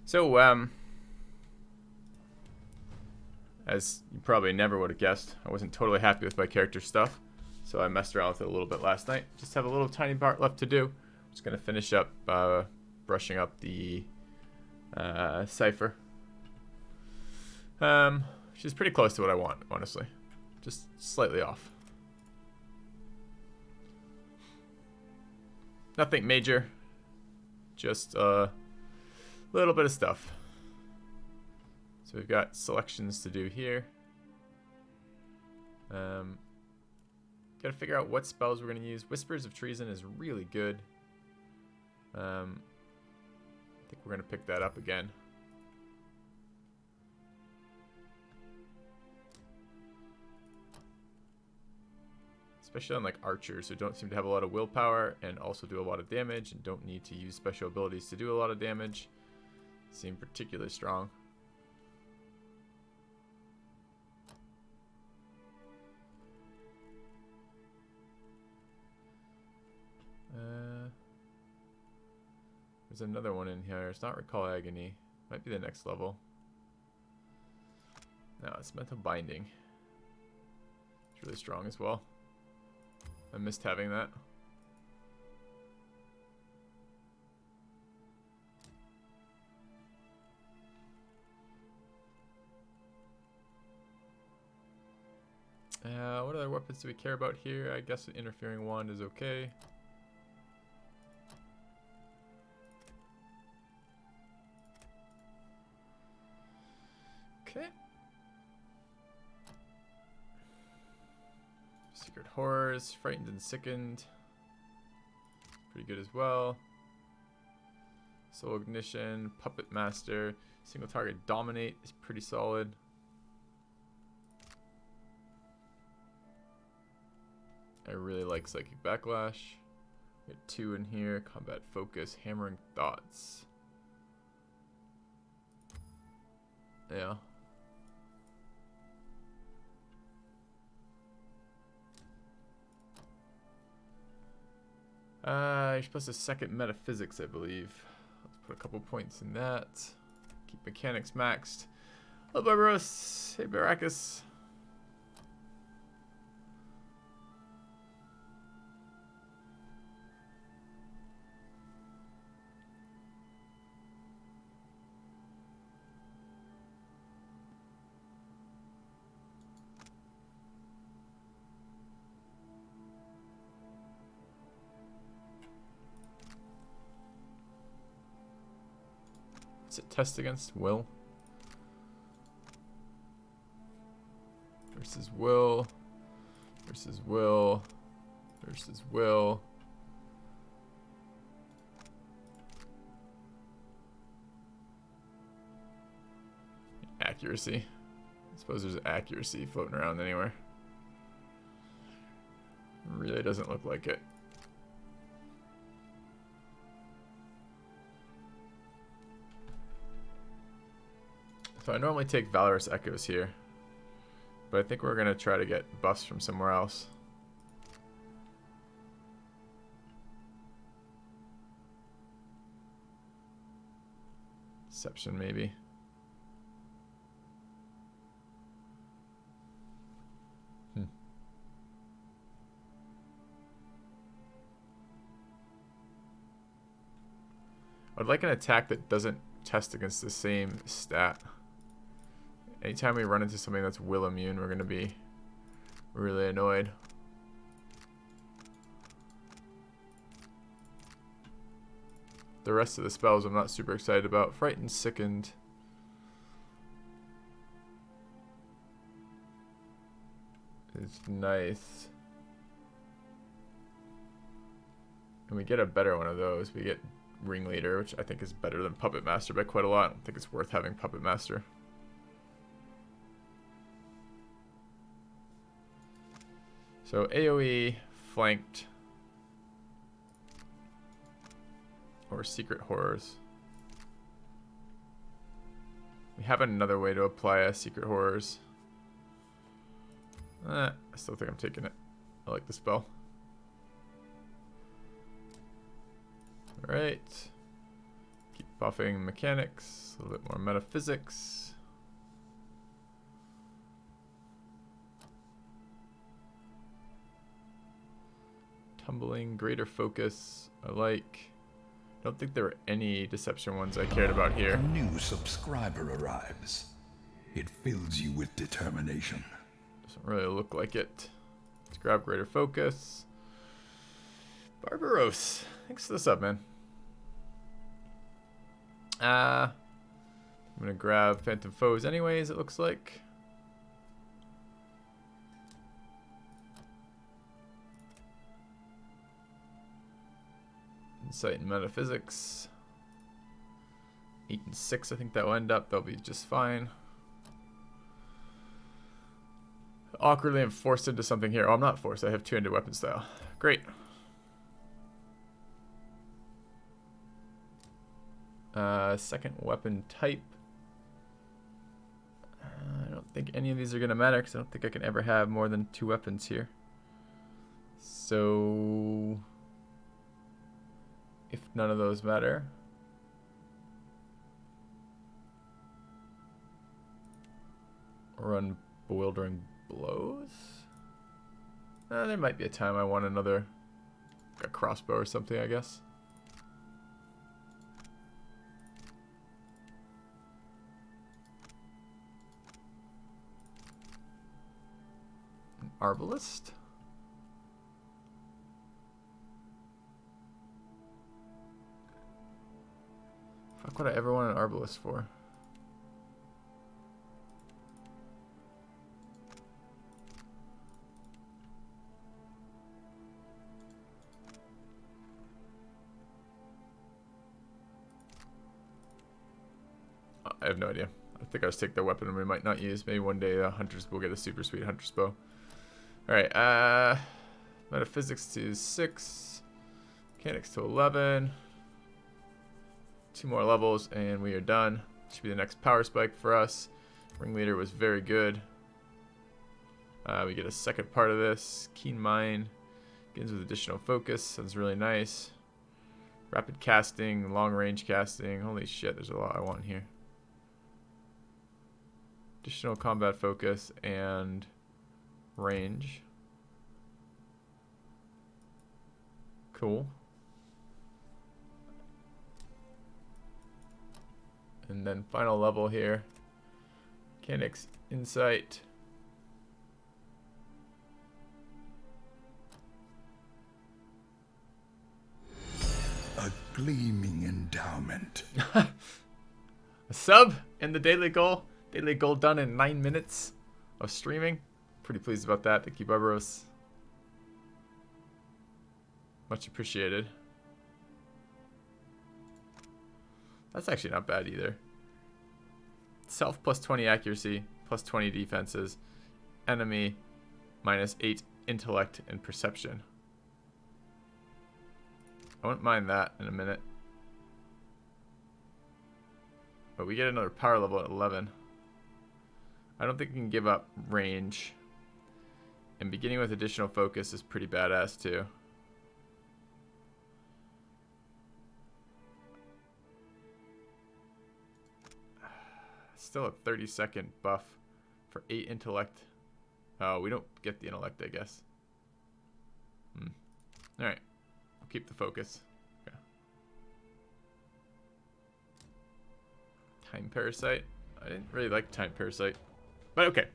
So, as you probably never would have guessed, I wasn't totally happy with my character stuff, so I messed around with it a little bit last night. Just have a little tiny part left to do. Just gonna finish up brushing up the cipher, which is pretty close to what I want, honestly. Just slightly off. Nothing major, just a little bit of stuff. So we've got selections to do here. Gotta figure out what spells we're gonna use. Whispers of Treason is really good. I think we're gonna pick that up again. Especially on like archers who don't seem to have a lot of willpower and also do a lot of damage and don't need to use special abilities to do a lot of damage. Seem particularly strong. There's another one in here. It's not Recall Agony. Might be the next level. No, it's Mental Binding. It's really strong as well. I missed having that. What other weapons do we care about here? I guess an Interfering Wand is okay. Okay. Secret Horrors, Frightened and Sickened. Pretty good as well. Soul Ignition, Puppet Master, Single Target Dominate is pretty solid. I really like Psychic Backlash. We got 2 in here. Combat Focus, Hammering Thoughts. Yeah. You're supposed to second Metaphysics, I believe. Let's put a couple points in that. Keep Mechanics maxed. Hello, Barbaros. Hey, Baracus. It test against will versus will versus will versus will. Accuracy. I suppose there's accuracy floating around anywhere. Really doesn't look like it. So I normally take Valorous Echoes here, but I think we're going to try to get buffs from somewhere else. Deception, maybe. I'd like an attack that doesn't test against the same stat. Anytime we run into something that's will immune, we're going to be really annoyed. The rest of the spells I'm not super excited about. Frightened, Sickened. It's nice. And we get a better one of those. We get Ringleader, which I think is better than Puppet Master by quite a lot. I don't think it's worth having Puppet Master. So AoE, Flanked, or Secret Horrors. We have another way to apply a Secret Horrors. I still think I'm taking it. I like the spell. Alright. Keep Buffing mechanics, a little bit more metaphysics. Tumbling, greater focus, I like. I don't think there were any deception ones I cared about here. A new subscriber arrives. It fills you with determination. Doesn't really look like it. Let's grab greater focus. Barbaros, thanks for the sub, man. I'm gonna grab Phantom Foes anyways, it looks like. Insight and metaphysics. 8 and 6, I think that will end up. They'll be just fine. Awkwardly, I'm forced into something here. Oh, I'm not forced. I have 200 weapon style. Great. Second weapon type. I don't think any of these are going to matter because I don't think I can ever have more than 2 weapons here. So, if none of those matter, run bewildering blows. There might be a time I want another, like a crossbow or something, I guess. An arbalist. Fuck, would I ever want an arbalist for? I have no idea. I think I'll just take the weapon we might not use. Maybe one day hunters will get a super sweet hunter's bow. Alright, metaphysics to 6. Mechanics to 11. 2 more levels and we are done. Should be the next power spike for us. Ringleader was very good. We get a second part of this. Keen Mind. Begins with additional focus. Sounds really nice. Rapid casting, long range casting. Holy shit, there's a lot I want here. Additional combat focus and range. Cool. And then final level here. Mechanics, insight. A gleaming endowment. A sub and the daily goal. Daily goal done in 9 minutes of streaming. Pretty pleased about that. Thank you, Barbaros. Much appreciated. That's actually not bad either. Self plus 20 accuracy, plus 20 defenses. Enemy minus 8 intellect and perception. I wouldn't mind that in a minute. But we get another power level at 11. I don't think we can give up range. And beginning with additional focus is pretty badass too. Still a 30-second buff for 8 intellect. Oh, we don't get the intellect, I guess. Alright. We'll keep the focus. Okay. Time Parasite. I didn't really like Time Parasite. But okay.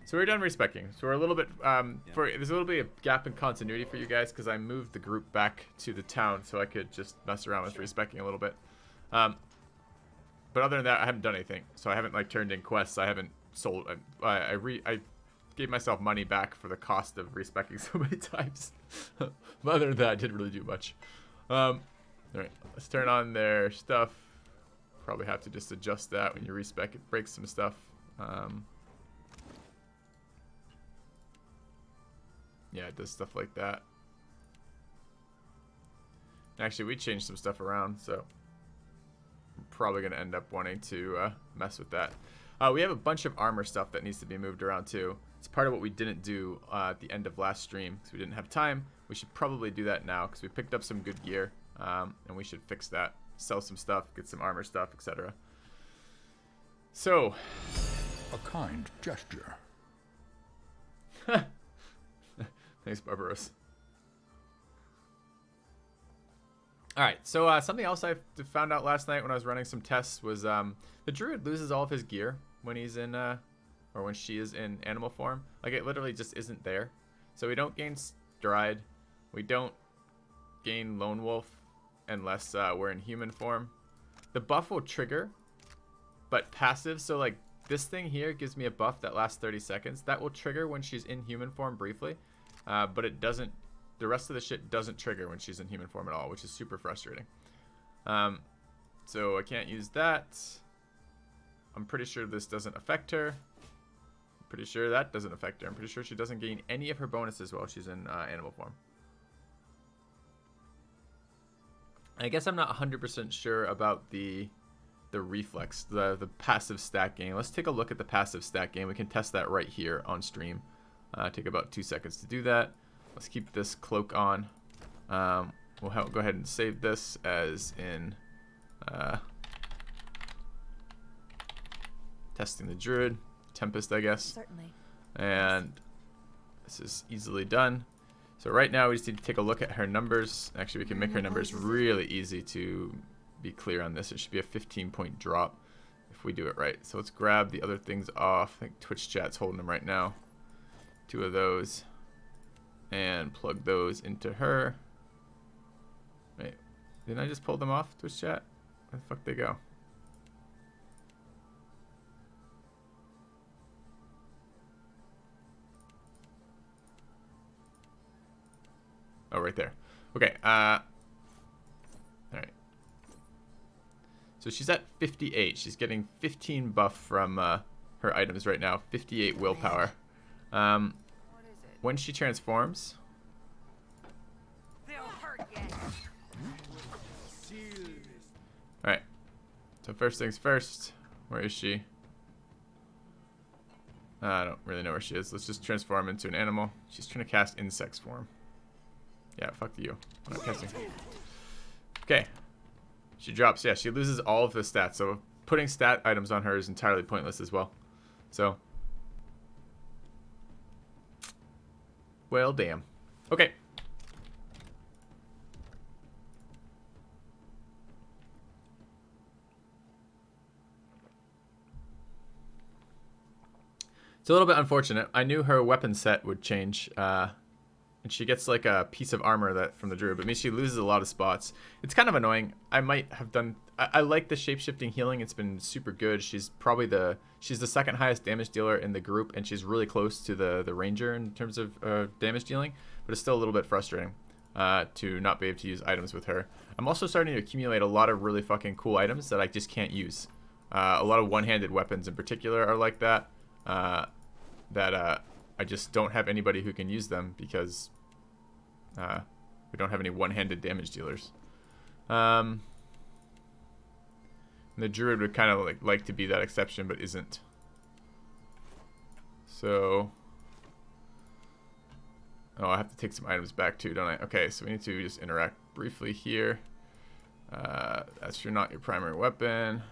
So we're done respecing. So we're a little bit there's a little bit of gap in continuity for you guys because I moved the group back to the town so I could just mess around with respecing a little bit. But other than that, I haven't done anything. So I haven't like turned in quests. I haven't sold. I gave myself money back for the cost of respecing so many times. But other than that, I didn't really do much. All right, let's turn on their stuff. Probably have to just adjust that when you respec. It breaks some stuff. Yeah, it does stuff like that. Actually, we changed some stuff around, so I'm probably going to end up wanting to mess with that. We have a bunch of armor stuff that needs to be moved around too. It's part of what we didn't do at the end of last stream because we didn't have time. We should probably do that now because we picked up some good gear, and we should fix that sell some stuff, get some armor stuff, etc. So, A kind gesture. thanks, Barbaros. All right, so something else I found out last night when I was running some tests was the Druid loses all of his gear when he's in, or when she is in animal form. Like, it literally just isn't there. So we don't gain Stride. We don't gain Lone Wolf unless we're in human form. The buff will trigger, but passive. So, like, this thing here gives me a buff that lasts 30 seconds. That will trigger when she's in human form briefly, but it doesn't. The rest of the shit doesn't trigger when she's in human form at all, which is super frustrating. So I can't use that. I'm pretty sure this doesn't affect her. I'm pretty sure that doesn't affect her. I'm pretty sure she doesn't gain any of her bonuses while she's in animal form. I guess I'm not 100% sure about the reflex, the passive stat gain. Let's take a look at the passive stat gain. We can test that right here on stream. Take about 2 seconds to do that. Let's keep this cloak on. We'll go ahead and save this as in testing the Druid, Tempest, I guess. Certainly. And this is easily done. So right now we just need to take a look at her numbers. Actually, we can make her numbers really easy to be clear on this. It should be a 15-point drop if we do it right. So let's grab the other things off. I think Twitch chat's holding them right now. 2 of those. And plug those into her. Wait, didn't I just pull them off, Twitch chat? Where the fuck they go? Oh, right there. Okay, alright. So she's at 58. She's getting 15 buff from her items right now. 58 willpower. When she transforms, alright, so first things first, where is she? I don't really know where she is. Let's just transform into an animal. She's trying to cast insects form. Yeah, fuck you. I'm not casting. Okay, she drops. Yeah, she loses all of the stats, so putting stat items on her is entirely pointless as well. So, well, damn. Okay. It's a little bit unfortunate. I knew her weapon set would change, and she gets like a piece of armor that from the Druid, but means she loses a lot of spots. It's kind of annoying. I might have done. I like the shape-shifting healing. It's been super good. She's probably the second highest damage dealer in the group, and she's really close to the ranger in terms of damage dealing. But it's still a little bit frustrating to not be able to use items with her. I'm also starting to accumulate a lot of really fucking cool items that I just can't use. A lot of one-handed weapons in particular are like that. I just don't have anybody who can use them because we don't have any one-handed damage dealers. And the Druid would kind of like to be that exception, but isn't. So, oh, I have to take some items back too, don't I? Okay, so we need to just interact briefly here. That's not your primary weapon.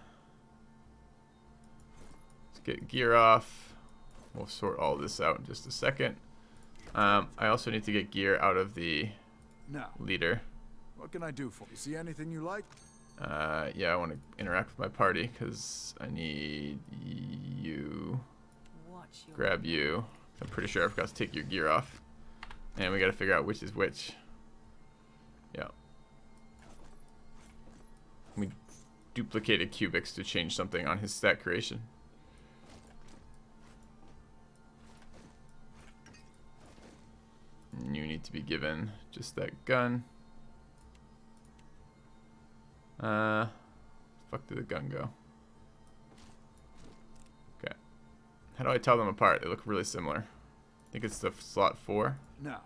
Let's get gear off. We'll sort all this out in just a second. I also need to get gear out of the leader. What can I do for you? See anything you like? Yeah, I want to interact with my party because I need you. Grab you. I'm pretty sure I forgot to take your gear off. And we got to figure out which is which. Yeah. We duplicated cubics to change something on his stat creation. You need to be given just that gun. Fuck did the gun go? Okay. How do I tell them apart? They look really similar. I think it's the slot 4. Now,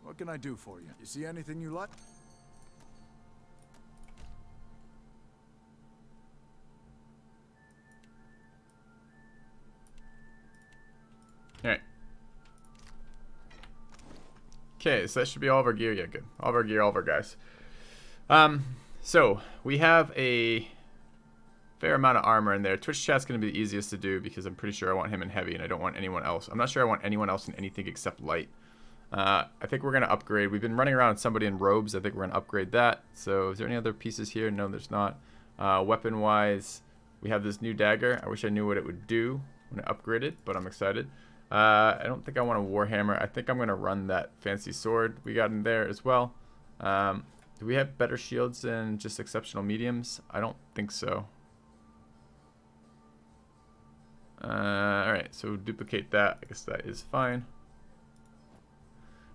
what can I do for you? You see anything you like? Alright. Okay, so that should be all of our gear. Yeah, good. All of our gear, all of our guys. So we have a fair amount of armor in there. Twitch chat's going to be the easiest to do because I'm pretty sure I want him in heavy and I don't want anyone else. I'm not sure I want anyone else in anything except light. I think we're going to upgrade. We've been running around with somebody in robes. I think we're going to upgrade that. So is there any other pieces here? No, there's not. Weapon-wise, we have this new dagger. I wish I knew what it would do when I upgrade it, but I'm excited. I don't think I want a warhammer. I think I'm going to run that fancy sword we got in there as well. Do we have better shields than just exceptional mediums? I don't think so. Alright, so duplicate that. I guess that is fine.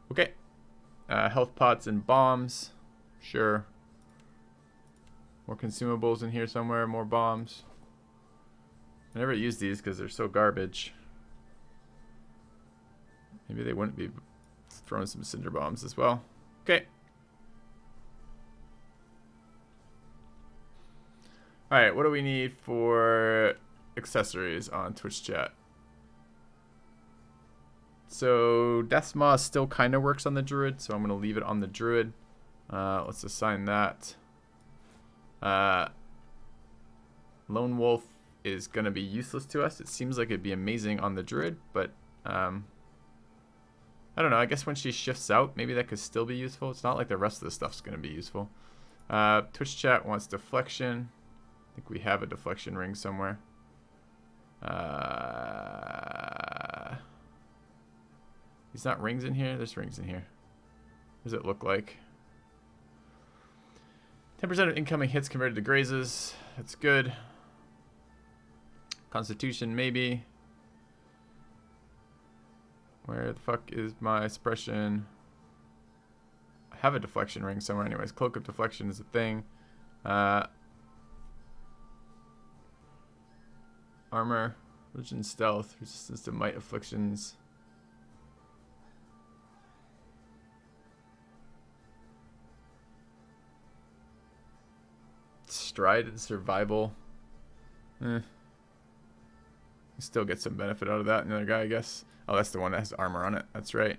Okay. Health pots and bombs. Sure. More consumables in here somewhere. More bombs. I never use these because they're so garbage. Maybe they wouldn't be throwing some cinder bombs as well. Okay. Alright, what do we need for accessories on Twitch chat? So Death's Maw still kind of works on the Druid, so I'm going to leave it on the Druid. Let's assign that. Lone Wolf is going to be useless to us. It seems like it'd be amazing on the Druid, but I don't know. I guess when she shifts out, maybe that could still be useful. It's not like the rest of the stuff's going to be useful. Twitch chat wants deflection. I think we have a deflection ring somewhere. These not rings in here? There's rings in here. What does it look like? 10% of incoming hits converted to grazes. That's good. Constitution, maybe. Where the fuck is my suppression? I have a deflection ring somewhere anyways. Cloak of deflection is a thing. Armor, religion, stealth, resistance to might afflictions. Stride and survival. You still get some benefit out of that. Another guy, I guess. Oh, that's the one that has armor on it. That's right.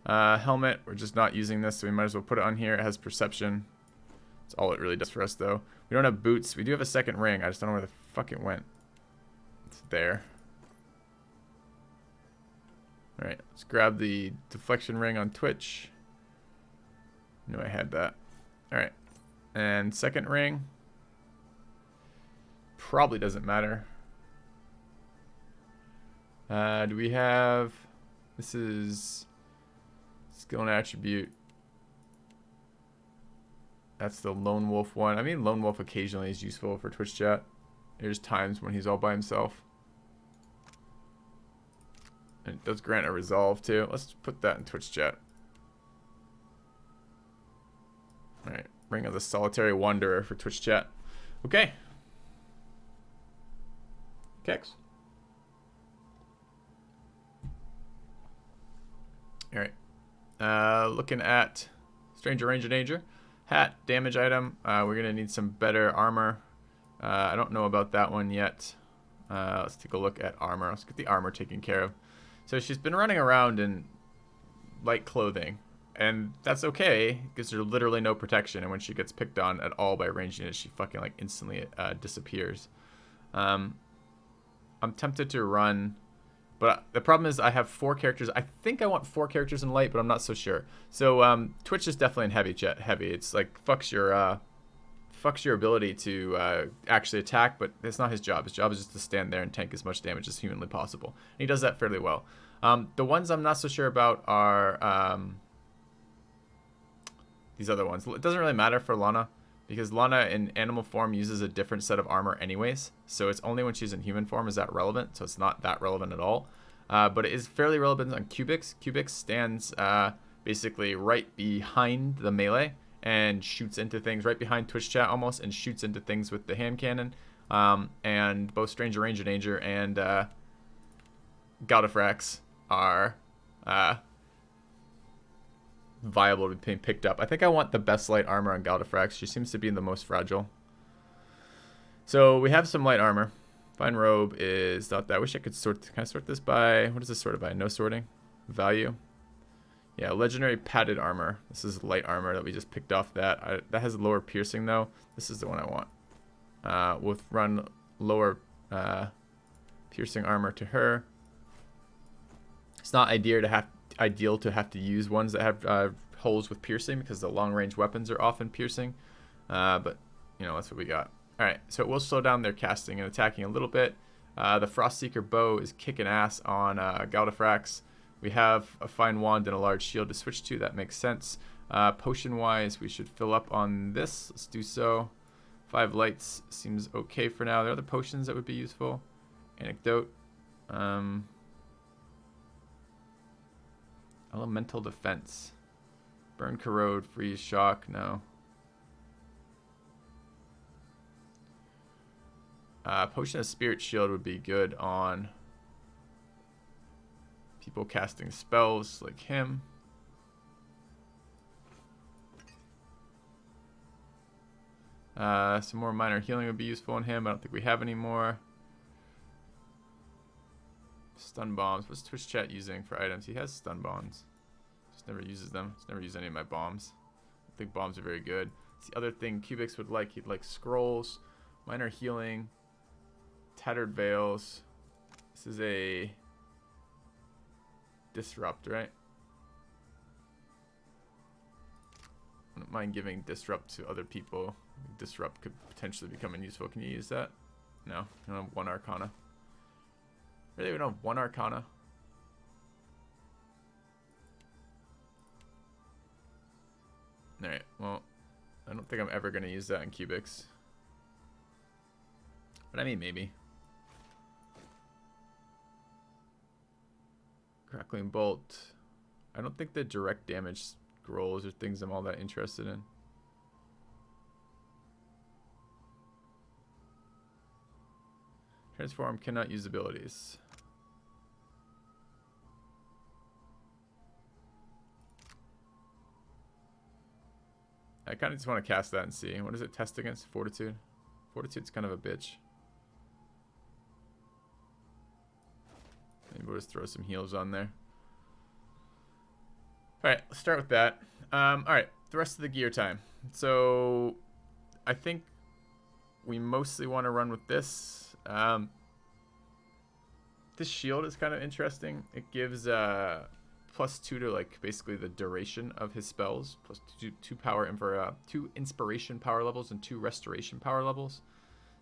Helmet. We're just not using this, so we might as well put it on here. It has perception. That's all it really does for us, though. We don't have boots. We do have a second ring. I just don't know where the fuck it went. It's there. Alright, let's grab the deflection ring on Twitch. Knew I had that. Alright. And second ring. Probably doesn't matter. Do we have... This is... Skill and attribute. That's the Lone Wolf one. I mean, Lone Wolf occasionally is useful for Twitch chat. There's times when he's all by himself. And it does grant a resolve too. Let's put that in Twitch chat. Alright, Ring of the Solitary Wanderer for Twitch chat. Okay. Kex. Alright. Looking at Stranger Ranger Danger. Hat, damage item. We're going to need some better armor. I don't know about that one yet. Let's take a look at armor. Let's get the armor taken care of. So she's been running around in light clothing. And that's okay, because there's literally no protection. And when she gets picked on at all by ranged units, she fucking like instantly disappears. I'm tempted to run... But the problem is I have 4 characters. I think I want 4 characters in light, but I'm not so sure. So Twitch is definitely in heavy. It's like fucks your ability to actually attack, but it's not his job. His job is just to stand there and tank as much damage as humanly possible. And he does that fairly well. The ones I'm not so sure about are these other ones. It doesn't really matter for Lana, because Lana in animal form uses a different set of armor anyways. So it's only when she's in human form is that relevant. So it's not that relevant at all. But it is fairly relevant on Cubix. Cubix stands basically right behind the melee and shoots into things, right behind Twitch chat almost, and shoots into things with the hand cannon. And both Stranger Ranger Danger and Galdifrax are viable to be picked up. I think I want the best light armor on Galdifrax. She seems to be the most fragile. So we have some light armor. Fine robe is not that. I wish I could sort. Can I sort this by... What is this sorted by? No sorting. Value. Yeah, legendary padded armor. This is light armor that we just picked off that. That has lower piercing though. This is the one I want. We'll run lower piercing armor to her. It's not ideal to have to use ones that have holes with piercing because the long range weapons are often piercing. But you know, that's what we got. All right, so it will slow down their casting and attacking a little bit. The Frostseeker bow is kicking ass on Galdifrax. We have a fine wand and a large shield to switch to. That makes sense. Potion wise, we should fill up on this. Let's do so. 5 lights seems okay for now. There are other potions that would be useful. Anecdote. Elemental defense. Burn, corrode, freeze, shock. No. Potion of Spirit Shield would be good on people casting spells like him. Some more minor healing would be useful on him. I don't think we have any more. Stun bombs. What's Twitch chat using for items? He has stun bombs. Just never uses them. Just never used any of my bombs. I think bombs are very good. It's the other thing Cubics would like. He'd like scrolls, minor healing, tattered veils. This is a disrupt, right? I don't mind giving disrupt to other people. Disrupt could potentially become useful. Can you use that? No, I don't have 1 Arcana. Really, we don't have 1 Arcana. Alright, well, I don't think I'm ever going to use that in Cubics. But I mean, maybe. Crackling Bolt. I don't think the direct damage scrolls or things I'm all that interested in. Transform cannot use abilities. I kind of just want to cast that and see. What does it test against? Fortitude? Fortitude's kind of a bitch. Maybe we'll just throw some heals on there. Alright, let's start with that. Alright, the rest of the gear time. So, I think we mostly want to run with this. This shield is kind of interesting. It gives +2 to like basically the duration of his spells, +2 inspiration power levels and 2 restoration power levels.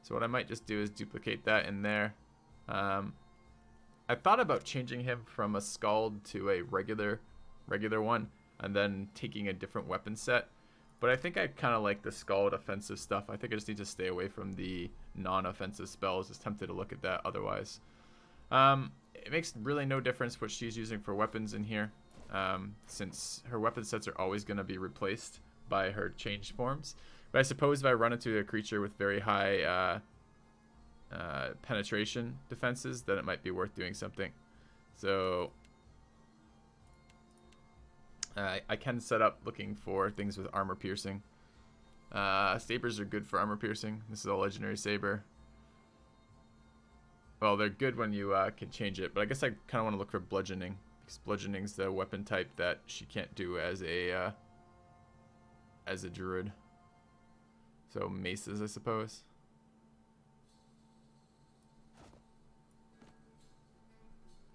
So what I might just do is duplicate that in there. I thought about changing him from a Scald to a regular one and then taking a different weapon set. But I think I kind of like the Scald offensive stuff. I think I just need to stay away from the non-offensive spells. Just tempted to look at that otherwise. It makes really no difference what she's using for weapons in here, since her weapon sets are always going to be replaced by her changed forms. But I suppose if I run into a creature with very high penetration defenses, then it might be worth doing something. So I can set up looking for things with armor piercing. Sabers are good for armor piercing. This is a legendary saber. Well, they're good when you can change it, but I guess I kind of want to look for bludgeoning, because bludgeoning's the weapon type that she can't do as a druid. So maces, I suppose.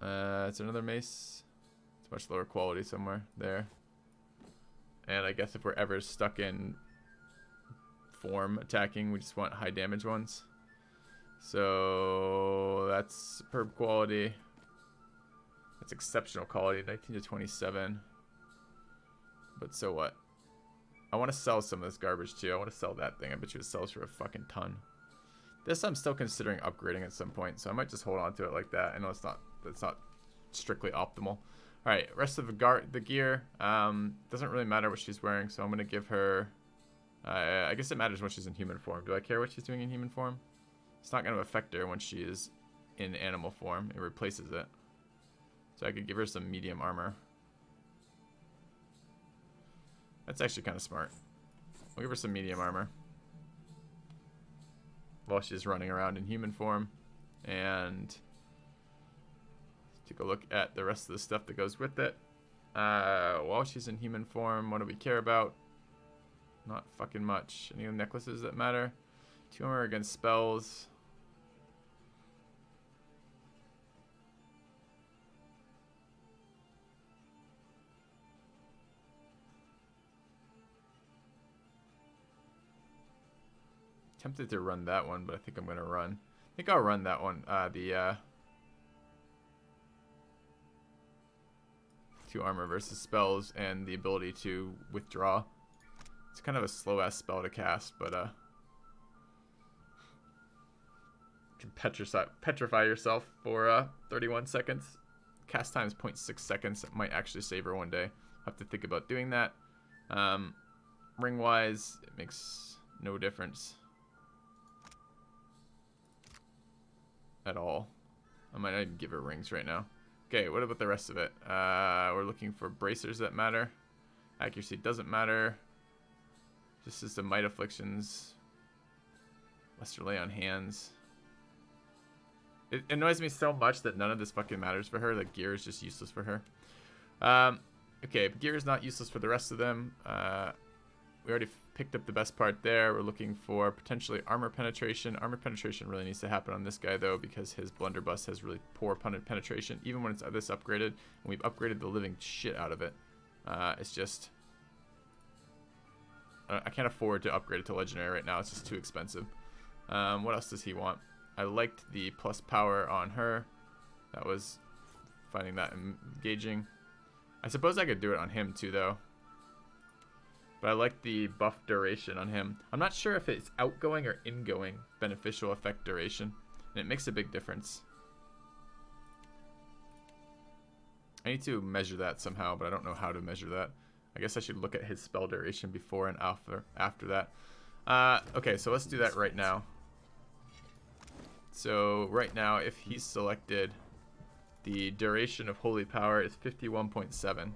It's another mace. It's much lower quality somewhere there. And I guess if we're ever stuck in form attacking, we just want high damage ones. So that's superb quality. That's exceptional quality, 19 to 27. But so what? I want to sell some of this garbage too. I want to sell that thing. I bet you it sells for a fucking ton. This I'm still considering upgrading at some point, so I might just hold on to it like that. I know it's not strictly optimal. All right, rest of the gear doesn't really matter what she's wearing, so I'm gonna give her. I guess it matters when she's in human form. Do I care what she's doing in human form? It's not gonna affect her when she is in animal form. It replaces it. So I could give her some medium armor. That's actually kind of smart. We'll give her some medium armor while she's running around in human form, and take a look at the rest of the stuff that goes with it. While she's in human form, what do we care about? Not fucking much. Any necklaces that matter? 2 armor against spells. Tempted to run that one, but I think I'm gonna run. I think I'll run that one. The 2 armor versus spells and the ability to withdraw. It's kind of a slow ass spell to cast, but you can petrify yourself for 31 seconds. Cast time is 0.6 seconds. It might actually save her one day. I'll have to think about doing that. Ring wise, it makes no difference at all. I might not even give her rings right now. Okay, what about the rest of it? We're looking for bracers that matter. Accuracy doesn't matter. Just as the might afflictions. Lesser lay on hands. It annoys me so much that none of this fucking matters for her. That gear is just useless for her. Okay, but gear is not useless for the rest of them. We already picked up the best part there. We're looking for potentially armor penetration. Armor penetration really needs to happen on this guy, though, because his blunderbuss has really poor penetration, even when it's this upgraded. And we've upgraded the living shit out of it. It's just... I can't afford to upgrade it to legendary right now. It's just too expensive. What else does he want? I liked the plus power on her. That was finding that engaging. I suppose I could do it on him, too, though. But I like the buff duration on him. I'm not sure if it's outgoing or ingoing beneficial effect duration. And it makes a big difference. I need to measure that somehow, but I don't know how to measure that. I guess I should look at his spell duration before and after that. Okay, so let's do that right now. So right now, if he's selected, the duration of Holy Power is 51.7.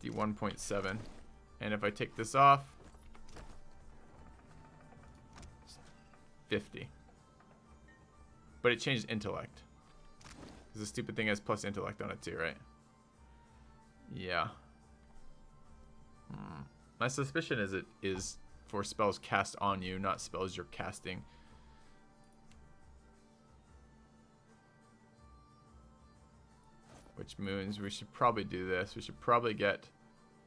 51.7. And if I take this off, 50. But it changed intellect. Because the stupid thing has plus intellect on it too, right? Yeah. My suspicion is it is for spells cast on you, not spells you're casting. Which means we should probably do this. We should probably get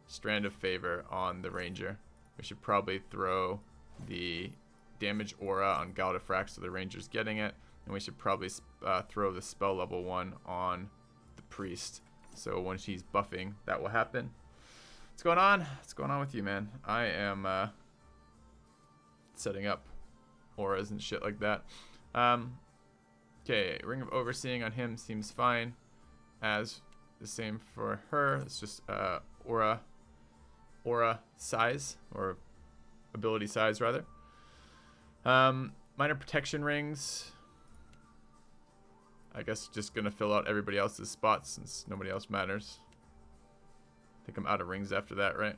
Strand of Favor on the Ranger. We should probably throw the damage aura on Galdifrax so the Ranger's getting it. And we should probably throw the spell level 1 on the Priest. So when she's buffing, that will happen. What's going on? What's going on with you, man? I am setting up auras and shit like that. Okay, Ring of Overseeing on him seems fine. As the same for her. It's just aura size, or ability size rather. Minor protection rings. I guess just gonna fill out everybody else's spots since nobody else matters. I think I'm out of rings after that, right?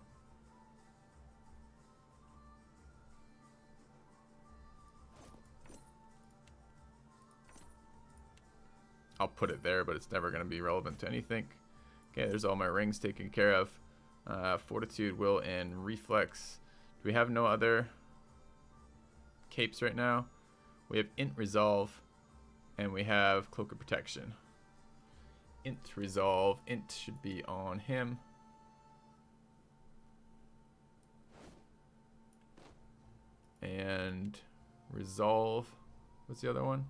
I'll put it there, but it's never going to be relevant to anything. Okay, there's all my rings taken care of. Fortitude, Will, and Reflex. Do we have no other capes right now? We have Int Resolve, and we have Cloak of Protection. Int Resolve. Int should be on him. And Resolve. What's the other one?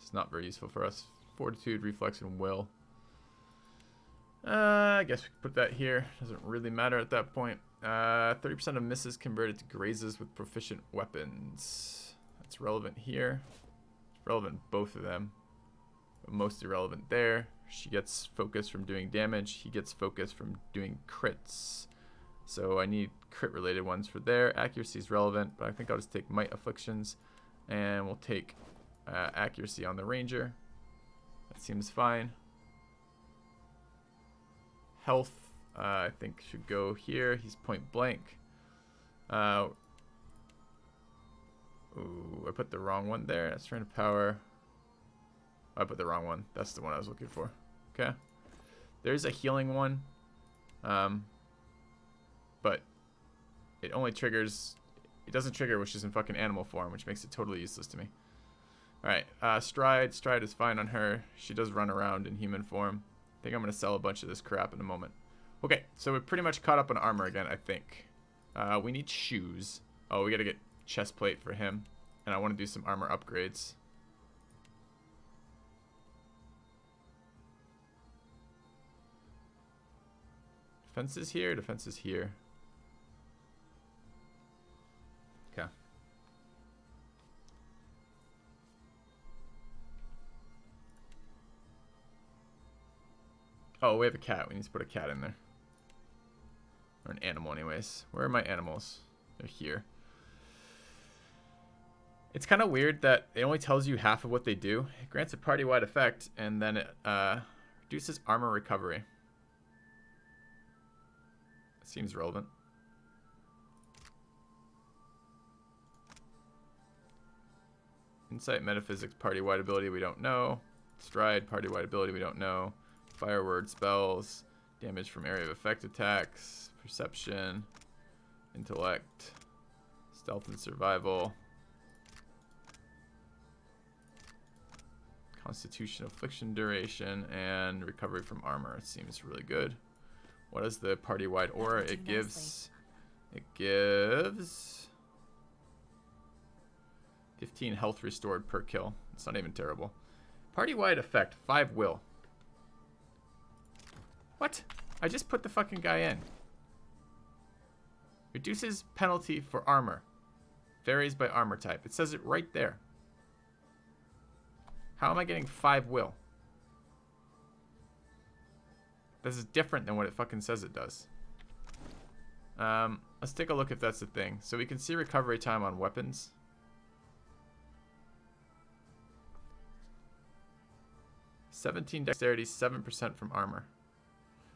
It's not very useful for us. Fortitude, Reflex, and Will. I guess we can put that here. Doesn't really matter at that point. 30% of misses converted to grazes with proficient weapons. That's relevant here. It's relevant in both of them. But mostly relevant there. She gets focus from doing damage. He gets focus from doing crits. So I need crit related ones for there. Accuracy is relevant, but I think I'll just take Might Afflictions. And we'll take accuracy on the Ranger. That seems fine. Health, I think should go here. He's point blank. Ooh, I put the wrong one there. That's Strand of Power. I put the wrong one. That's the one I was looking for. Okay. There's a healing one. But it only triggers... It doesn't trigger when she's in fucking animal form, which makes it totally useless to me. Alright, Stride. Stride is fine on her. She does run around in human form. I think I'm going to sell a bunch of this crap in a moment. Okay, so we're pretty much caught up on armor again, I think. We need shoes. Oh, we got to get chest plate for him. And I want to do some armor upgrades. Defense is here, defense is here. Okay. Oh, we have a cat. We need to put a cat in there. Or an animal anyways. Where are my animals? They're here. It's kind of weird that it only tells you half of what they do. It grants a party-wide effect, and then it reduces armor recovery. Seems relevant. Insight, metaphysics, party-wide ability, we don't know. Stride, party-wide ability, we don't know. Fire word spells, damage from area of effect attacks, perception, intellect, stealth and survival, constitution, affliction duration, and recovery from armor. It seems really good. What is the party-wide aura? It gives 15 health restored per kill. It's not even terrible. Party-wide effect, 5 will. What? I just put the fucking guy in. Reduces penalty for armor. Varies by armor type. It says it right there. How am I getting 5 will? This is different than what it fucking says it does. Let's take a look if that's the thing. So we can see recovery time on weapons. (17) dexterity, 7% from armor.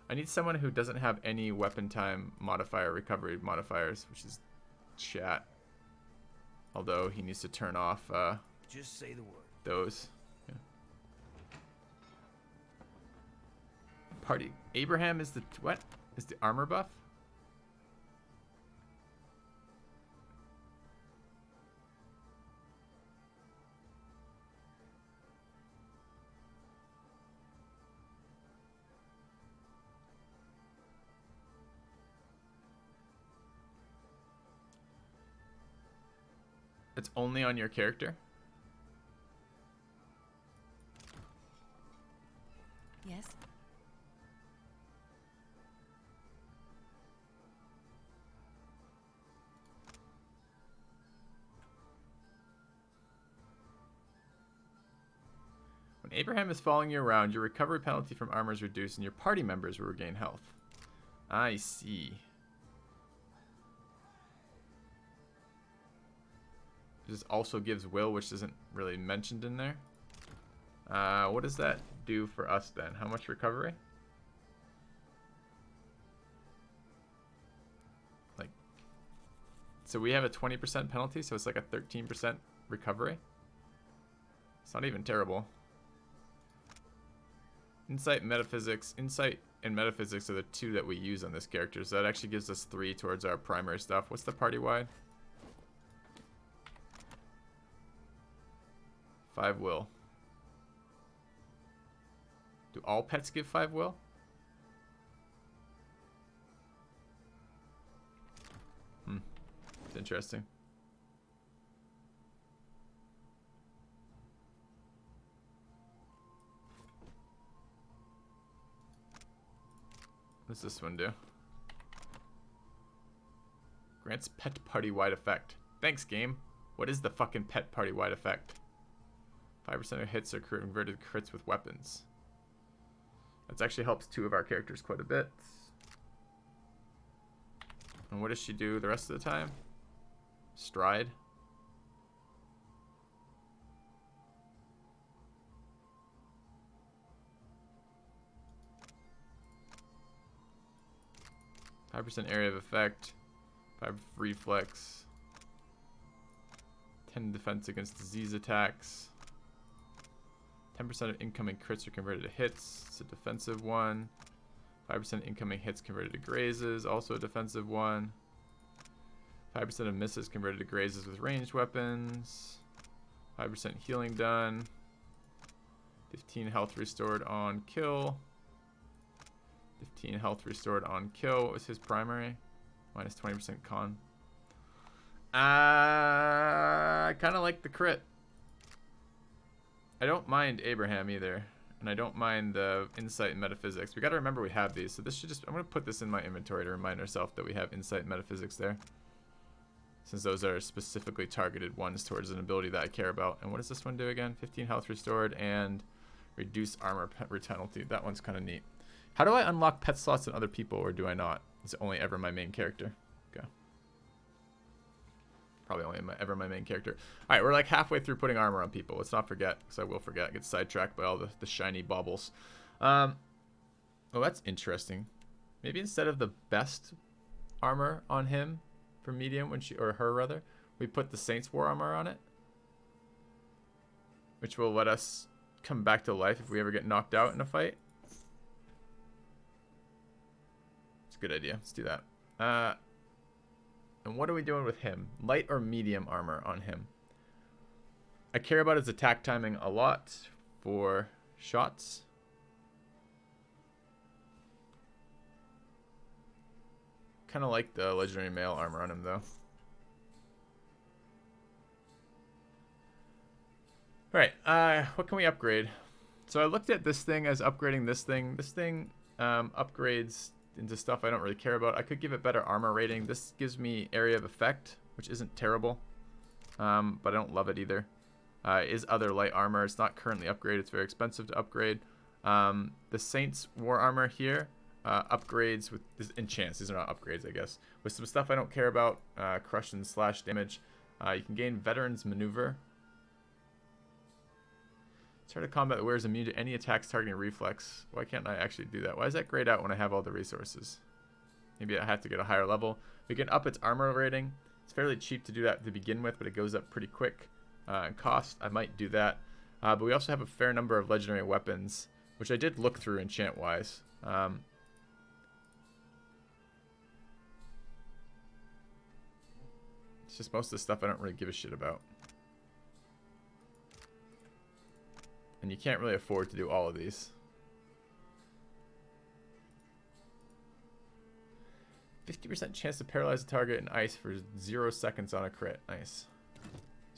I need someone who doesn't have any weapon time modifier, recovery modifiers, which is chat. Although he needs to turn off just say the word. Those. Yeah. Party. Abraham is the what? Is the armor buff? It's only on your character? Yes. When Abraham is following you around, your recovery penalty from armor is reduced and your party members will regain health. I see. This also gives will, which isn't really mentioned in there. What does that do for us then? How much recovery? Like, so we have a 20% penalty, so it's like a 13% recovery. It's not even terrible. Insight and metaphysics. Insight and metaphysics are the two that we use on this character, so that actually gives us 3 towards our primary stuff. What's the party wide? 5 will. Do all pets give 5 will? It's interesting. What does this one do? Grants pet party wide effect. Thanks, game. What is the fucking pet party wide effect? 5% of hits are converted crits with weapons. That actually helps 2 of our characters quite a bit. And what does she do the rest of the time? Stride. (5% area of effect, 5 reflex, 10 defense against disease attacks, 10% of incoming crits are converted to hits. It's a defensive one. 5% incoming hits converted to grazes, also a defensive one. 5% of misses converted to grazes with ranged weapons. 5% healing done. 15 health restored on kill. 15 health restored on kill. What was his primary? Minus 20% con. I kind of like the crit. I don't mind Abraham either. And I don't mind the insight and metaphysics. We got to remember we have these. So this should just... I'm going to put this in my inventory to remind ourselves that we have insight and metaphysics there. Since those are specifically targeted ones towards an ability that I care about. And what does this one do again? 15 health restored and reduce armor penalty. That one's kind of neat. How do I unlock pet slots in other people, or do I not? Is it only ever my main character? Okay. Probably only ever my main character. All right, we're like halfway through putting armor on people. Let's not forget, because I will forget. Get sidetracked by all the shiny baubles. Oh, that's interesting. Maybe instead of the best armor on him for medium, or her rather, we put the Saint's War armor on it, which will let us come back to life if we ever get knocked out in a fight. It's a good idea. Let's do that. And what are we doing with him? Light or medium armor on him? I care about his attack timing a lot for shots. Kind of like the legendary male armor on him though. Alright, what can we upgrade? So I looked at this thing as upgrading this thing. This thing upgrades into stuff I don't really care about. I could give it better armor rating. This gives me area of effect, which isn't terrible, but I don't love it either. Is other light armor. It's not currently upgraded. It's very expensive to upgrade. The Saint's War armor here upgrades with enchants. These are not upgrades, I guess. With some stuff I don't care about, crush and slash damage. You can gain Veteran's Maneuver. Start a combat that wears immune to any attacks targeting reflex. Why can't I actually do that? Why is that grayed out when I have all the resources? Maybe I have to get a higher level. We can up its armor rating. It's fairly cheap to do that to begin with, but it goes up pretty quick in cost. I might do that. But we also have a fair number of legendary weapons, which I did look through enchant-wise. It's just most of the stuff I don't really give a shit about. And you can't really afford to do all of these. 50% chance to paralyze a target in ice for 0 seconds on a crit. Nice.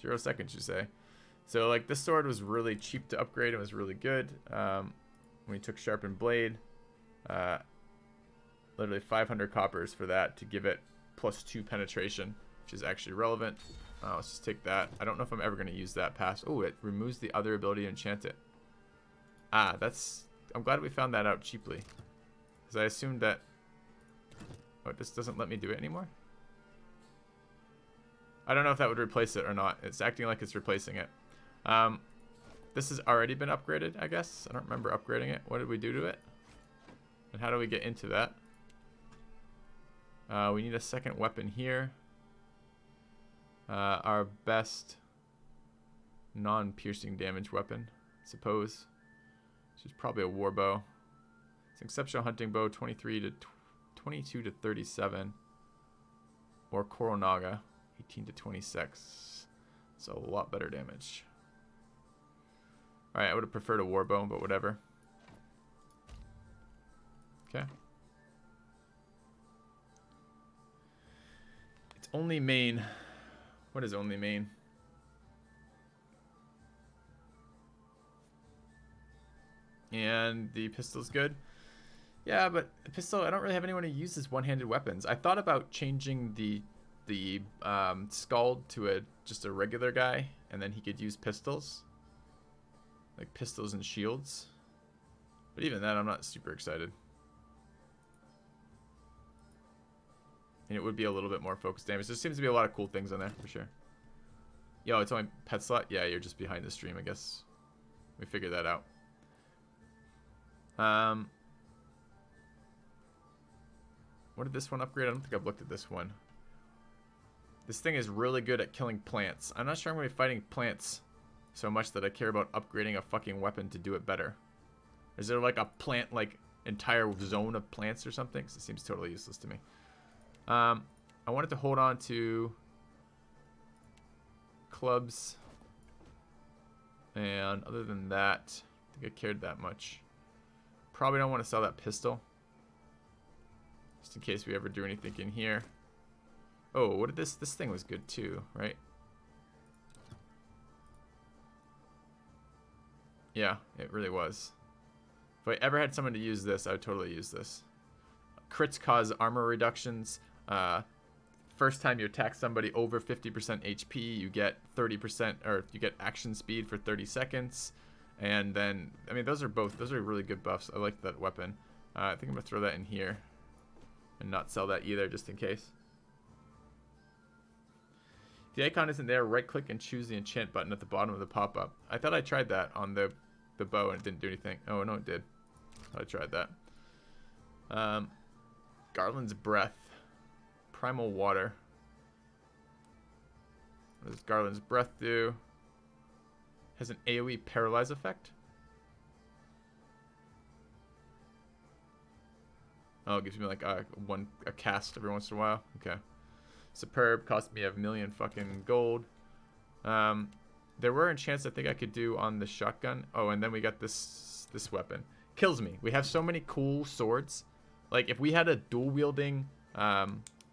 0 seconds, you say. So, like, this sword was really cheap to upgrade. It was really good. We took Sharpened Blade. Literally 500 coppers for that to give it +2 penetration, which is actually relevant. Let's just take that. I don't know if I'm ever going to use that pass. Oh, it removes the other ability to enchant it. That's... I'm glad we found that out cheaply. Because I assumed that... Oh, this doesn't let me do it anymore? I don't know if that would replace it or not. It's acting like it's replacing it. This has already been upgraded, I guess. I don't remember upgrading it. What did we do to it? And how do we get into that? We need a second weapon here. Our best non-piercing damage weapon, I suppose. Which is probably a war bow. It's an exceptional hunting bow, 22 to 37. Or Koronaga, 18 to 26. So a lot better damage. Alright, I would have preferred a war bow, but whatever. Okay. It's only main. What is only main? And the pistol's good. Yeah, but the pistol, I don't really have anyone who uses one-handed weapons. I thought about changing the Scald to just a regular guy, and then he could use pistols. Like pistols and shields. But even then, I'm not super excited. And it would be a little bit more focused damage. There seems to be a lot of cool things on there, for sure. Yo, it's only pet slot? Yeah, you're just behind the stream, I guess. We figured that out. What did this one upgrade? I don't think I've looked at this one. This thing is really good at killing plants. I'm not sure I'm going to be fighting plants so much that I care about upgrading a fucking weapon to do it better. Is there like a plant, like entire zone of plants or something? 'Cause it seems totally useless to me. I wanted to hold on to clubs, and other than that, I think I cared that much. Probably don't want to sell that pistol, just in case we ever do anything in here. Oh, what did this thing was good too, right? Yeah, it really was. If I ever had someone to use this, I would totally use this. Crits cause armor reductions. First time you attack somebody over 50% HP, you get 30%, or you get action speed for 30 seconds. And then, I mean, those are really good buffs. I like that weapon. I think I'm gonna throw that in here and not sell that either, just in case. If the icon isn't there, right click and choose the enchant button at the bottom of the pop-up. I thought I tried that on the bow and it didn't do anything. Oh no, it did. I tried that. Garland's Breath. Primal Water. What does Garland's Breath do? Has an AoE paralyze effect. Oh, it gives me like a cast every once in a while. Okay. Superb. Cost me 1,000,000 fucking gold. There were enchants I think I could do on the shotgun. Oh, and then we got this weapon. Kills me. We have so many cool swords. Like if we had a dual wielding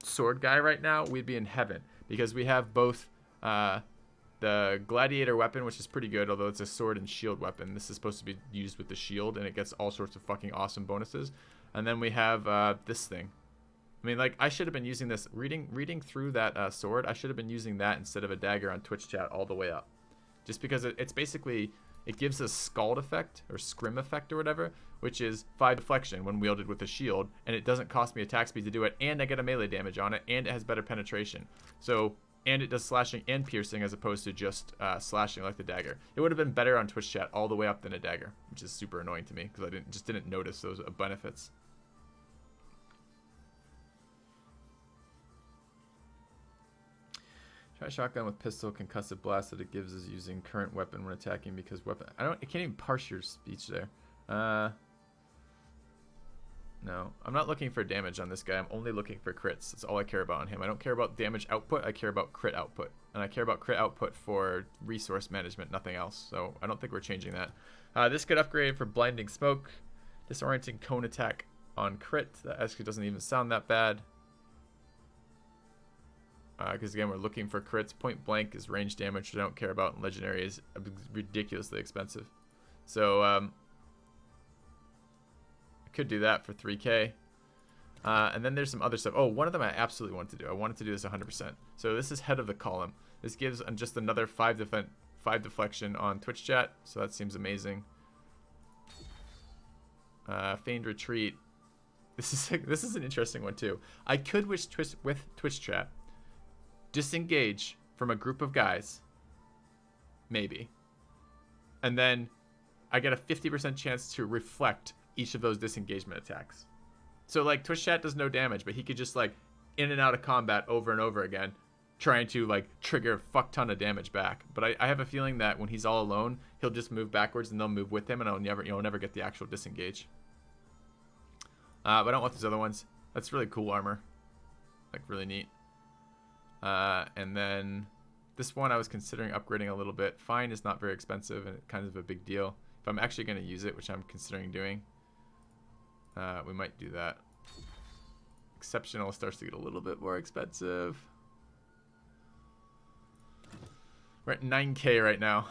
sword guy right now, we'd be in heaven, because we have both the gladiator weapon, which is pretty good, although it's a sword and shield weapon. This is supposed to be used with the shield, and it gets all sorts of fucking awesome bonuses. And then we have this thing. I mean, like, I should have been using this, reading through that sword, I should have been using that instead of a dagger on Twitch chat all the way up. Just because it's basically, it gives a scald effect, or scrim effect or whatever, which is 5 deflection when wielded with a shield, and it doesn't cost me attack speed to do it, and I get a melee damage on it, and it has better penetration. So, and it does slashing and piercing as opposed to just slashing like the dagger. It would have been better on Twitch chat all the way up than a dagger, which is super annoying to me, because I just didn't notice those benefits. Try shotgun with pistol, concussive blast that it gives is using current weapon when attacking, because weapon... I can't even parse your speech there. No. I'm not looking for damage on this guy. I'm only looking for crits. That's all I care about on him. I don't care about damage output. I care about crit output. And I care about crit output for resource management, nothing else. So I don't think we're changing that. This could upgrade for blinding smoke. Disorienting cone attack on crit. That actually doesn't even sound that bad. Because again, we're looking for crits. Point blank is range damage, which I don't care about, and legendary is ridiculously expensive. So I could do that for 3k. And then there's some other stuff. Oh, one of them I absolutely want to do. I wanted to do this 100%. So this is head of the column. This gives just another 5 deflection on Twitch chat. So that seems amazing. Feigned retreat. This is an interesting one too. I could with Twitch chat disengage from a group of guys, maybe, and then I get a 50% chance to reflect each of those disengagement attacks. So like Twitch chat does no damage, but he could just like in and out of combat over and over again, trying to like trigger a fuck ton of damage back. But I have a feeling that when he's all alone, he'll just move backwards and they'll move with him, and you'll never get the actual disengage. But I don't want those other ones. That's really cool armor, like really neat. And then this one I was considering upgrading a little bit. Fine is not very expensive and kind of a big deal. If I'm actually going to use it, which I'm considering doing, we might do that. Exceptional starts to get a little bit more expensive. We're at 9k right now.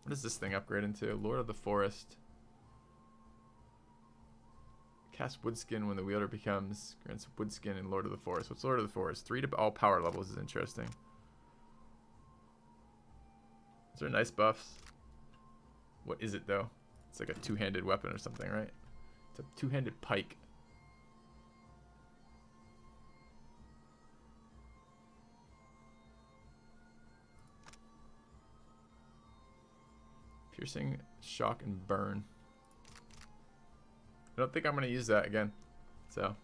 What does this thing upgrade into? Lord of the Forest. Cast Woodskin when the wielder becomes grants Woodskin in Lord of the Forest. What's Lord of the Forest? 3 to all power levels is interesting. Those are nice buffs. What is it though? It's like a two-handed weapon or something, right? It's a two-handed pike. Piercing, shock, and burn. I don't think I'm going to use that again. So.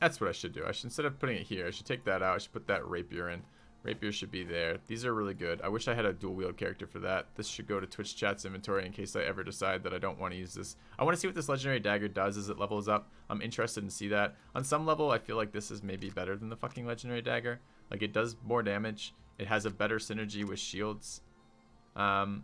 That's what I should do. I should, instead of putting it here, I should take that out. I should put that rapier in. Rapier should be there. These are really good. I wish I had a dual wield character for that. This should go to Twitch chat's inventory in case I ever decide that I don't want to use this. I want to see what this legendary dagger does as it levels up. I'm interested in see that. On some level, I feel like this is maybe better than the fucking legendary dagger. Like, it does more damage. It has a better synergy with shields. And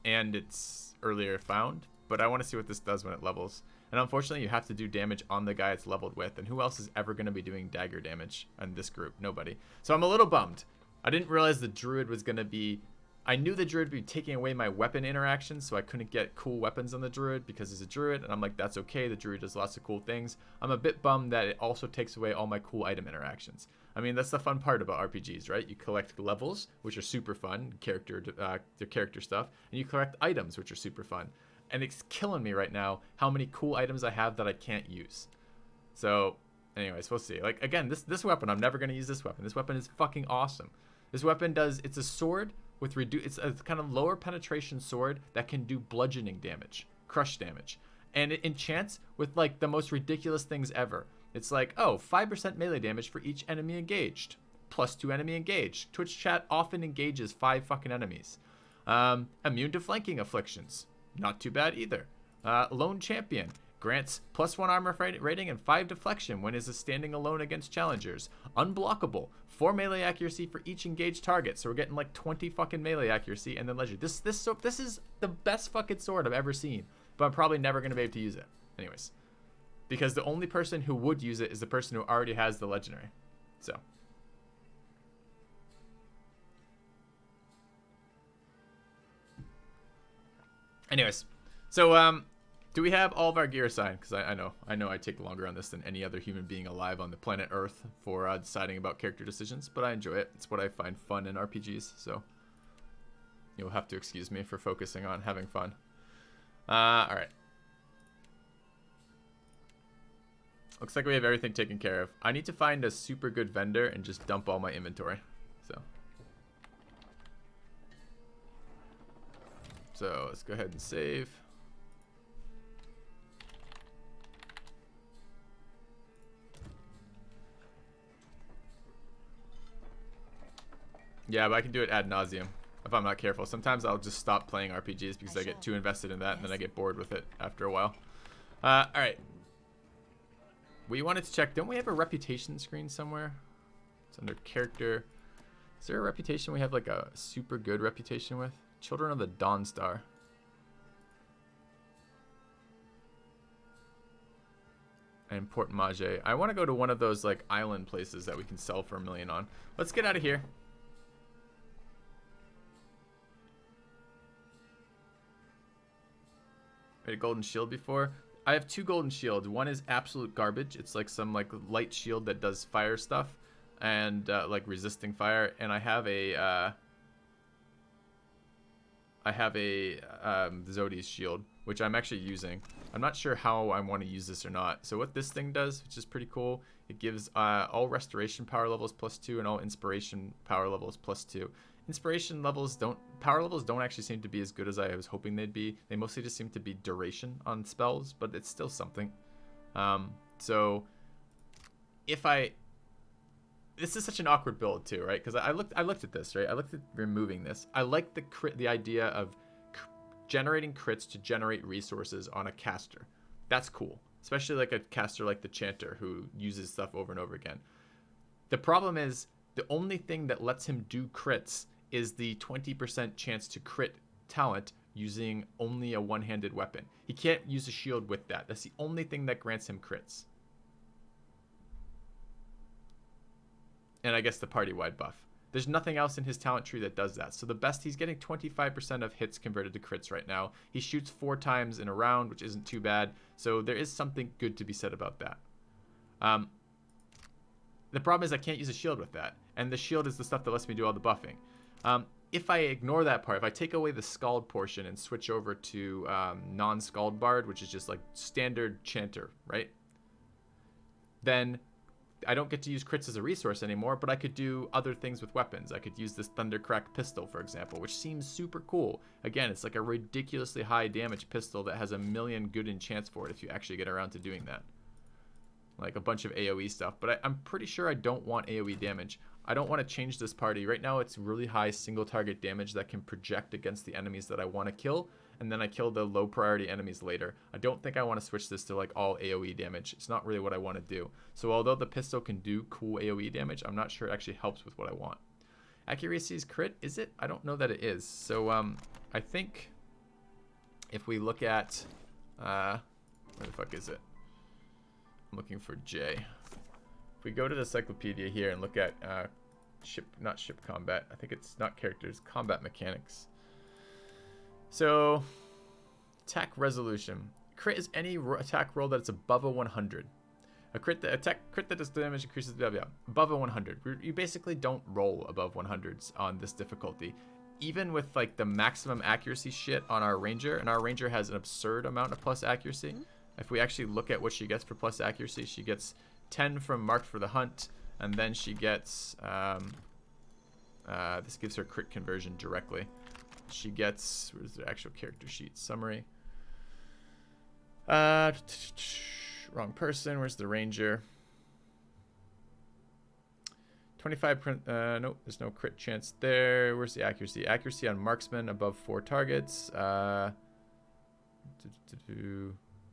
it's earlier found. But I want to see what this does when it levels. And unfortunately, you have to do damage on the guy it's leveled with. And who else is ever going to be doing dagger damage in this group? Nobody. So I'm a little bummed. I didn't realize the Druid was going to be... I knew the Druid would be taking away my weapon interactions, so I couldn't get cool weapons on the Druid because he's a Druid. And I'm like, that's okay. The Druid does lots of cool things. I'm a bit bummed that it also takes away all my cool item interactions. I mean, that's the fun part about RPGs, right? You collect levels, which are super fun, the character stuff. And you collect items, which are super fun. And it's killing me right now how many cool items I have that I can't use. So, anyways, we'll see. Like, again, this weapon, I'm never going to use this weapon. This weapon is fucking awesome. This weapon it's a sword with it's a kind of lower penetration sword that can do bludgeoning damage, crush damage. And it enchants with, like, the most ridiculous things ever. It's like, oh, 5% melee damage for each enemy engaged. +2 enemy engaged. Twitch chat often engages 5 fucking enemies. Immune to flanking afflictions. Not too bad either. Lone champion grants +1 armor rating and 5 deflection when is standing alone against challengers. Unblockable. 4 melee accuracy for each engaged target. So we're getting like 20 fucking melee accuracy, and then legendary. This is the best fucking sword I've ever seen, but I'm probably never gonna be able to use it. Anyways, because the only person who would use it is the person who already has the legendary. So. Anyways, so do we have all of our gear assigned? Because I know I take longer on this than any other human being alive on the planet Earth for deciding about character decisions, but I enjoy it. It's what I find fun in RPGs, so you'll have to excuse me for focusing on having fun. All right. Looks like we have everything taken care of. I need to find a super good vendor and just dump all my inventory. So let's go ahead and save. Yeah, but I can do it ad nauseum if I'm not careful. Sometimes I'll just stop playing RPGs because I get too invested in that, and then I get bored with it after a while. All right. We wanted to check. Don't we have a reputation screen somewhere? It's under character. Is there a reputation we have like a super good reputation with? Children of the Dawn Star. And Port Mage. I want to go to one of those like island places that we can sell for $1 million on. Let's get out of here. I had a golden shield before. I have 2 golden shields. One is absolute garbage. It's like some like light shield that does fire stuff and like resisting fire. And I have a Zodi's shield, which I'm actually using. I'm not sure how I want to use this or not. So what this thing does, which is pretty cool, it gives all restoration power levels +2 and all inspiration power levels +2. Power levels don't actually seem to be as good as I was hoping they'd be. They mostly just seem to be duration on spells, but it's still something. So if this is such an awkward build too, right? Because I looked at this, right? I looked at removing this. I like the idea of generating crits to generate resources on a caster. That's cool, especially like a caster like the Chanter who uses stuff over and over again. The problem is the only thing that lets him do crits is the 20% chance to crit talent using only a one-handed weapon. He can't use a shield with that. That's the only thing that grants him crits. And I guess the party-wide buff. There's nothing else in his talent tree that does that. So the best, he's getting 25% of hits converted to crits right now. He shoots 4 times in a round, which isn't too bad. So there is something good to be said about that. The problem is I can't use a shield with that. And the shield is the stuff that lets me do all the buffing. If I ignore that part, if I take away the Scald portion and switch over to non-Scald Bard, which is just like standard Chanter, right? Then I don't get to use crits as a resource anymore, but I could do other things with weapons. I could use this Thundercrack pistol, for example, which seems super cool. Again, it's like a ridiculously high damage pistol that has a million good enchants for it if you actually get around to doing that. Like a bunch of AoE stuff, but I'm pretty sure I don't want AoE damage. I don't want to change this party. Right now it's really high single target damage that can project against the enemies that I want to kill, and then I kill the low priority enemies later. I don't think I want to switch this to like all AoE damage. It's not really what I want to do. So although the pistol can do cool AoE damage, I'm not sure it actually helps with what I want. Accuracy is crit, is it? I don't know that it is. So I think if we look at where the fuck is it? I'm looking for J. If we go to the encyclopedia here and look at not ship combat, I think it's not characters, combat mechanics. So, attack resolution. Crit is any attack roll that's above a 100. A crit that does damage increases blah, blah, above a 100. You basically don't roll above 100s on this difficulty. Even with like the maximum accuracy shit on our ranger, and our ranger has an absurd amount of plus accuracy. If we actually look at what she gets for plus accuracy, she gets 10 from Marked for the Hunt, and then she gets, this gives her crit conversion directly. She gets, where's the actual character sheet? Summary. Wrong person, where's the ranger? 25, nope, there's no crit chance there. Where's the accuracy? Accuracy on marksman above 4 targets.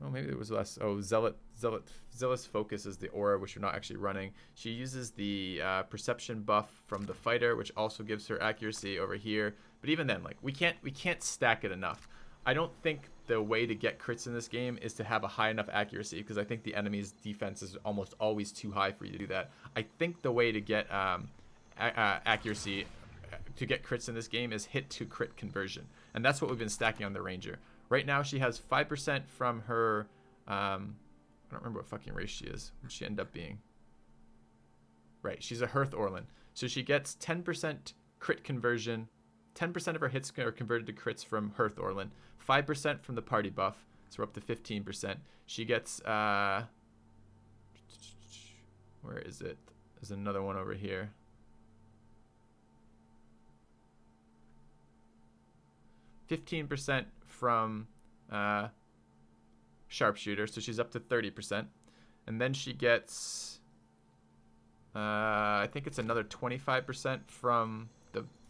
Oh, maybe it was less. Oh, Zealous Focus is the aura, which we're not actually running. She uses the perception buff from the fighter, which also gives her accuracy over here. But even then, like we can't stack it enough. I don't think the way to get crits in this game is to have a high enough accuracy, because I think the enemy's defense is almost always too high for you to do that. I think the way to get accuracy to get crits in this game is hit to crit conversion, and that's what we've been stacking on the ranger. Right now, she has 5% from her, I don't remember what fucking race she is. What did she end up being? Right, she's a Hearth Orlan. So she gets 10% crit conversion. 10% of her hits are converted to crits from Hearth Orlan. 5% from the party buff. So we're up to 15%. She gets, where is it? There's another one over here. %, from Sharpshooter, so she's up to 30%. And then she gets, I think it's another 25% from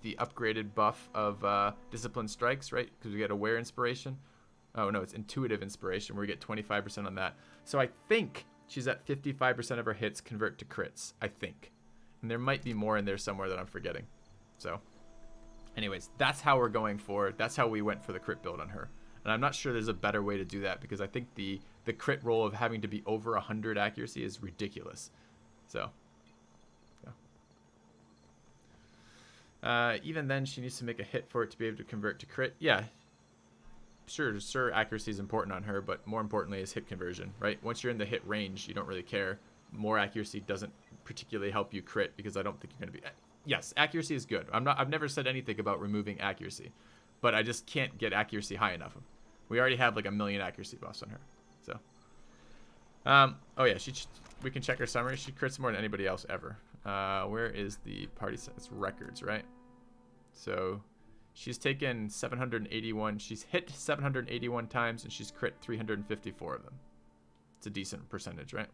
the upgraded buff of Disciplined Strikes, right? Because we get Aware Inspiration. Oh, no, it's Intuitive Inspiration, where we get 25% on that. So I think she's at 55% of her hits convert to crits, I think. And there might be more in there somewhere that I'm forgetting. So anyways, that's how we're going for. That's how we went for the crit build on her. And I'm not sure there's a better way to do that, because I think the crit roll of having to be over 100 accuracy is ridiculous. So, yeah. Even then, she needs to make a hit for it to be able to convert to crit. Yeah, sure, accuracy is important on her, but more importantly is hit conversion, right? Once you're in the hit range, you don't really care. More accuracy doesn't particularly help you crit, because I don't think you're going to be... Yes, accuracy is good. I've never said anything about removing accuracy, but I just can't get accuracy high enough. We already have like a million accuracy buffs on her. So, oh yeah, we can check her summary. She crits more than anybody else ever. Where is the party set? It's records, right? So, she's taken 781. She's hit 781 times, and she's crit 354 of them. It's a decent percentage, right?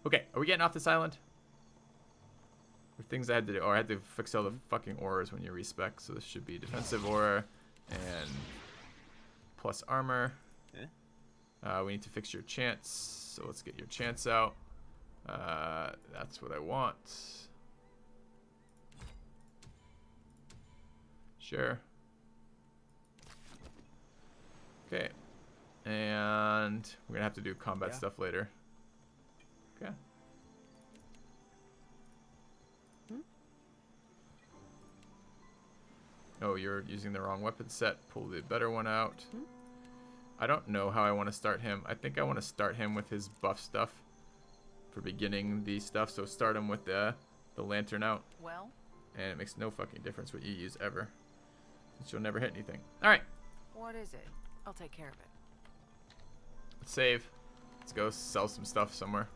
Okay, are we getting off this island? There are things I had to do. Oh, I had to fix all the fucking auras when you respec, so this should be defensive aura and plus armor. We need to fix your chance, so let's get your chance out. That's what I want. Sure. Okay. And we're gonna have to do combat stuff later. Okay. Oh, you're using the wrong weapon set. Pull the better one out. I don't know how I want to start him. I think I want to start him with his buff stuff for beginning the stuff. So start him with the lantern out. Well. And it makes no fucking difference what you use ever. You'll never hit anything. All right. What is it? I'll take care of it. Let's save. Let's go sell some stuff somewhere.